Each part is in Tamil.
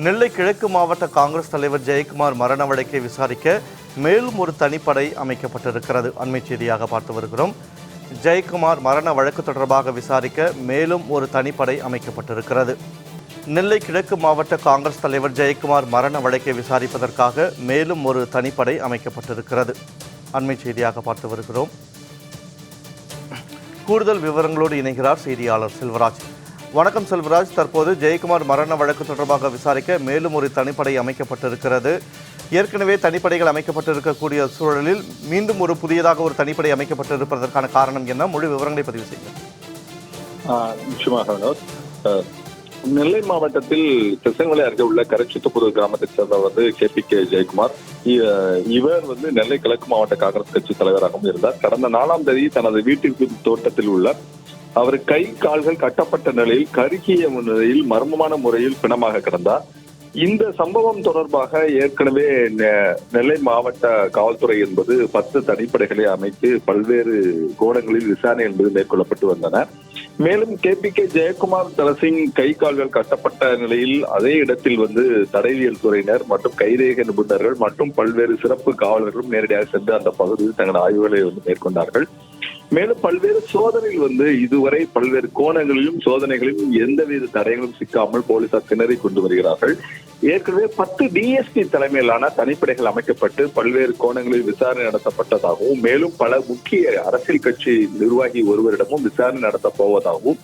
நெல்லை கிழக்கு மாவட்ட காங்கிரஸ் தலைவர் ஜெயக்குமார் மரண வழக்கை விசாரிக்க மேலும் ஒரு தனிப்படை அமைக்கப்பட்டிருக்கிறது. அண்மை செய்தியாக பார்த்து வருகிறோம். ஜெயக்குமார் மரண வழக்கு தொடர்பாக விசாரிக்க மேலும் ஒரு தனிப்படை அமைக்கப்பட்டிருக்கிறது. நெல்லை கிழக்கு மாவட்ட காங்கிரஸ் தலைவர் ஜெயக்குமார் மரண வழக்கை விசாரிப்பதற்காக மேலும் ஒரு தனிப்படை அமைக்கப்பட்டிருக்கிறது. அண்மை செய்தியாக பார்த்து வருகிறோம். கூடுதல் விவரங்களோடு இணைகிறார் செய்தியாளர் செல்வராஜ். வணக்கம் செல்வராஜ். தற்போது ஜெயக்குமார் மரண வழக்கு தொடர்பாக விசாரிக்க மேலும் ஒரு தனிப்படை அமைக்கப்பட்டிருக்கிறது. ஏற்கனவே தனிப்படைகள் அமைக்கப்பட்டிருக்கக்கூடிய சூழலில் மீண்டும் ஒரு புதியதாக ஒரு தனிப்படை அமைக்கப்பட்டிருப்பதற்கான காரணம் என்ன? முழு விவரங்களை பதிவு செய்யுங்கள். நிச்சயமாக நெல்லை மாவட்டத்தில் கிருஷ்ணமலை அருகே உள்ள கரைச்சுத்தபுரம் கிராமத்தை சேர்ந்தவர் KPK ஜெயக்குமார். இவர் நெல்லை கிழக்கு மாவட்ட காங்கிரஸ் கட்சி தலைவராகவும் இருந்தார். கடந்த 4ஆம் தேதி தனது வீட்டிற்கு தோட்டத்தில் உள்ள அவர் கை கால்கள் கட்டப்பட்ட நிலையில் கருகிய நிலையில் மர்மமான முறையில் பிணமாக கிடந்தார். இந்த சம்பவம் தொடர்பாக ஏற்கனவே நெல்லை மாவட்ட காவல்துறை என்பது 10 தனிப்படைகளை அமைத்து பல்வேறு கோணங்களில் விசாரணை என்பது மேற்கொள்ளப்பட்டு வந்தன. மேலும் KPK ஜெயக்குமார் தலசிங் கை கால்கள் கட்டப்பட்ட நிலையில் அதே இடத்தில் தடயவியல் துறையினர் மற்றும் கைரேகை நிபுணர்கள் மற்றும் பல்வேறு சிறப்பு காவலர்களும் நேரடியாக சென்று அந்த பகுதியில் தங்கள் ஆய்வுகளை மேற்கொண்டார்கள். மேலும் பல்வேறு சோதனையில் இதுவரை பல்வேறு கோணங்களிலும் சோதனைகளிலும் எந்தவித தடயங்களும் சிக்காமல் போலீசார் திணறி கொண்டு வருகிறார்கள். ஏற்கனவே 10 DSP தலைமையிலான தனிப்படைகள் அமைக்கப்பட்டு பல்வேறு கோணங்களில் விசாரணை நடத்தப்பட்டதாகவும் மேலும் பல முக்கிய அரசியல் கட்சி நிர்வாகி ஒருவரிடமும் விசாரணை நடத்தப் போவதாகவும்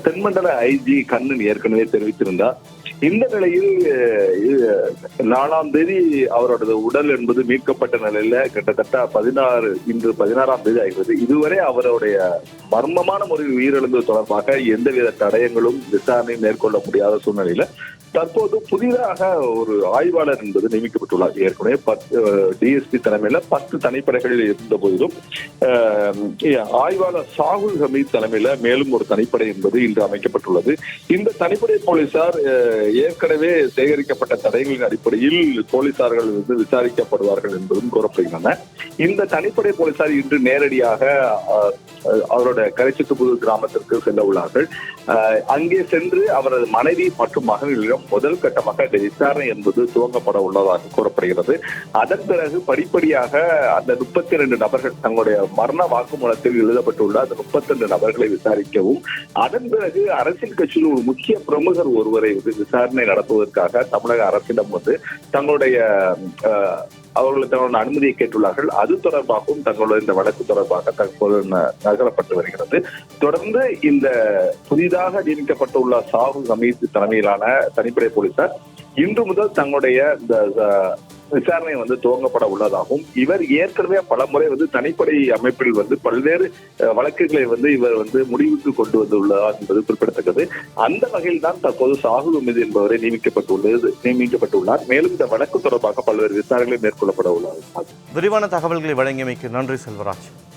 தென்மண்டல IG கண்ணன் ஏற்கனவே தெரிவித்திருந்தார். இந்த நிலையில் 4ஆம் தேதி அவரோட உடல் என்பது மீட்கப்பட்ட நிலையில கிட்டத்தட்ட இன்று 16ஆம் தேதி ஆகிறது. இதுவரை அவருடைய மர்மமான முறையில் உயிரிழந்தது தொடர்பாக எந்தவித தடயங்களும் விசாரணை மேற்கொள்ள முடியாத சூழ்நிலையில தற்போது புதிதாக ஒரு ஆய்வாளர் என்பது நியமிக்கப்பட்டுள்ளார். ஏற்கனவே 10 DSP தலைமையில 10 தனிப்படைகளில் இருந்த போதிலும் ஆய்வாளர் சாகுல் ஹமீத் தலைமையில மேலும் ஒரு தனிப்படை என்பது இன்று அமைக்கப்பட்டுள்ளது. இந்த தனிப்படை போலீசார் ஏற்கனவே சேகரிக்கப்பட்ட தடயங்களின் அடிப்படையில் போலீசார்கள் விசாரிக்கப்படுவார்கள் என்பதும் கூறப்படுகின்றன. இந்த தனிப்படை போலீசார் இன்று நேரடியாக அவரோட கரைச்சுத்தபுரம் கிராமத்திற்கு செல்ல உள்ளார்கள். அங்கே சென்று அவரது மனைவி மற்றும் மகன்களிடம் முதல் கட்டமாக விசாரணை என்பது துவங்கப்பட உள்ளதாக கூறப்படுகிறது. அதன் பிறகு படிப்படியாக அந்த 32 நபர்கள் தங்களுடைய மரண வாக்குமூலத்தில் எழுதப்பட்டுள்ள அந்த 32 நபர்களை விசாரிக்கவும் அதன் பிறகு அரசியல் கட்சியில் ஒரு முக்கிய பிரமுகர் ஒருவரை விசாரணை நடத்துவதற்காக தமிழக அரசிடம் தங்களுடைய தங்களோட அனுமதியை கேட்டுள்ளார்கள். அது தொடர்பாகவும் தங்களுடைய இந்த வழக்கு தொடர்பாக தற்போது நகரப்பட்டு வருகிறது. தொடர்ந்து இந்த புதிதாக நியமிக்கப்பட்டுள்ள சாகுல் ஹமீத் தலைமையிலான தனிப்படை போலீசார் இன்று முதல் தங்களுடைய இந்த விசாரணை துவங்கப்பட உள்ளதாகவும் இவர் ஏற்கனவே பல முறை தனிப்படை அமைப்பில் பல்வேறு வழக்குகளை இவர் முடிவுக்கு கொண்டு வந்துள்ளார் என்பது குறிப்பிடத்தக்கது. அந்த வகையில் தான் தற்போது சாகுல் ஹமீத் என்பவரை நியமிக்கப்பட்டுள்ளார். மேலும் இந்த வழக்கு தொடர்பாக பல்வேறு விசாரணைகளை மேற்கொள்ளப்பட உள்ளார். விரிவான தகவல்களை வழங்கியமைக்கு நன்றி செல்வராஜ்.